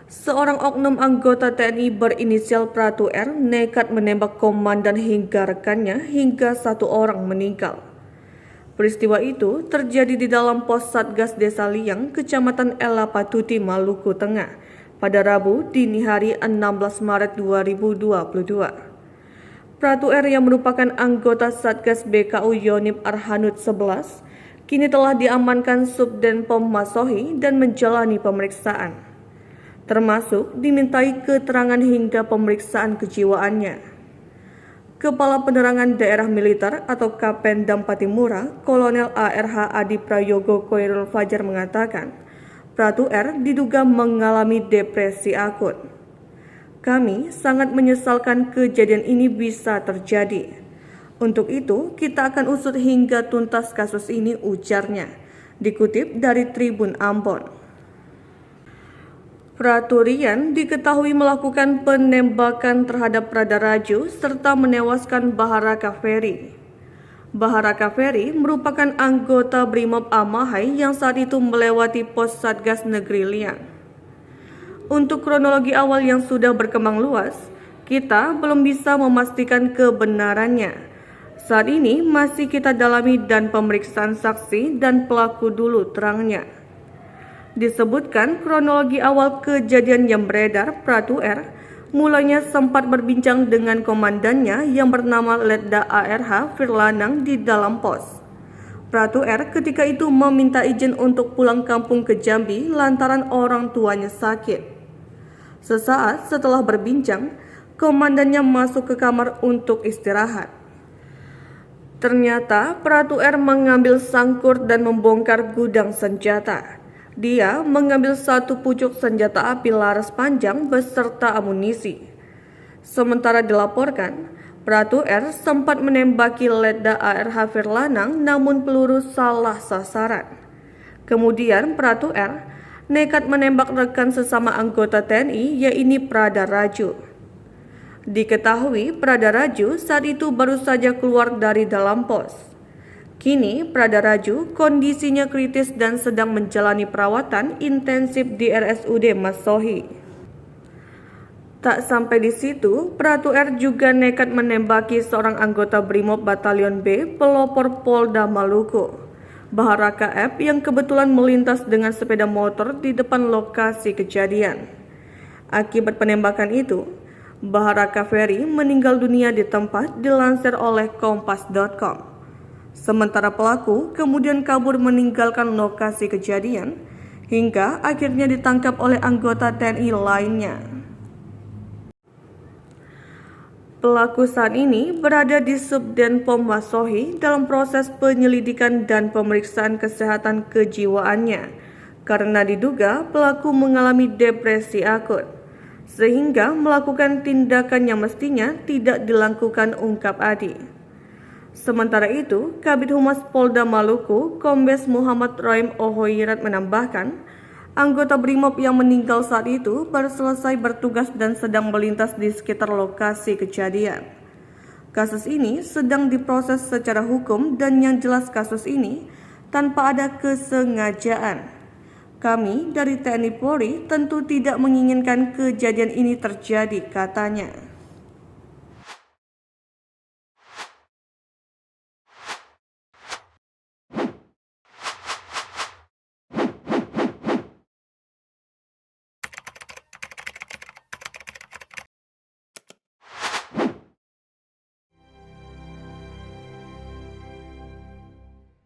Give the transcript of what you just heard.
Seorang oknum anggota TNI berinisial Pratu R nekat menembak komandan hingga rekannya hingga 1 orang meninggal. Peristiwa itu terjadi di dalam pos Satgas Desa Liang, Kecamatan Elapatuti, Maluku Tengah, pada Rabu dini hari 16 Maret 2022. Pratu R yang merupakan anggota Satgas BKU Yonib Arhanud 11 kini telah diamankan Subdenpom Masohi dan menjalani pemeriksaan, termasuk dimintai keterangan hingga pemeriksaan kejiwaannya. Kepala Penerangan Daerah Militer atau Kapendam Patimura, Kolonel ARH Adi Prayogo Koirul Fajar mengatakan, Pratu R diduga mengalami depresi akut. Kami sangat menyesalkan kejadian ini bisa terjadi. Untuk itu, kita akan usut hingga tuntas kasus ini, ujarnya, dikutip dari Tribun Ambon. Pratu Rian diketahui melakukan penembakan terhadap Prada Raju serta menewaskan Baharaka Ferry. Baharaka Ferry merupakan anggota Brimob Amahai yang saat itu melewati pos Satgas Negeri Liang. Untuk kronologi awal yang sudah berkembang luas, kita belum bisa memastikan kebenarannya. Saat ini masih kita dalami dan pemeriksaan saksi dan pelaku dulu, terangnya. Disebutkan kronologi awal kejadian yang beredar, Pratu R mulanya sempat berbincang dengan komandannya yang bernama Letda ARH Firlanang di dalam pos. Pratu R ketika itu meminta izin untuk pulang kampung ke Jambi lantaran orang tuanya sakit. Sesaat setelah berbincang, komandannya masuk ke kamar untuk istirahat. Ternyata Pratu R mengambil sangkur dan membongkar gudang senjata. Dia mengambil 1 pucuk senjata api laras panjang beserta amunisi. Sementara dilaporkan, Pratu R sempat menembaki Letda ARH Firlanang namun peluru salah sasaran. Kemudian Pratu R nekat menembak rekan sesama anggota TNI yaitu Prada Raju. Diketahui Prada Raju saat itu baru saja keluar dari dalam pos. Kini Prada Raju kondisinya kritis dan sedang menjalani perawatan intensif di RSUD Masohi. Tak sampai di situ, Pratu R juga nekat menembaki seorang anggota Brimob Batalion B pelopor Polda Maluku, Baharaka F yang kebetulan melintas dengan sepeda motor di depan lokasi kejadian. Akibat penembakan itu, Baharaka Ferry meninggal dunia di tempat, dilansir oleh Kompas.com. Sementara pelaku kemudian kabur meninggalkan lokasi kejadian hingga akhirnya ditangkap oleh anggota TNI lainnya. Pelaku saat ini berada di Subdenpom Masohi dalam proses penyelidikan dan pemeriksaan kesehatan kejiwaannya karena diduga pelaku mengalami depresi akut, sehingga melakukan tindakan yang mestinya tidak dilakukan, ungkap Adi. Sementara itu, Kabid Humas Polda Maluku, Kombes Muhammad Roim Ohoirat menambahkan, anggota Brimob yang meninggal saat itu baru selesai bertugas dan sedang melintas di sekitar lokasi kejadian. Kasus ini sedang diproses secara hukum dan yang jelas kasus ini tanpa ada kesengajaan. Kami dari TNI Polri tentu tidak menginginkan kejadian ini terjadi, katanya.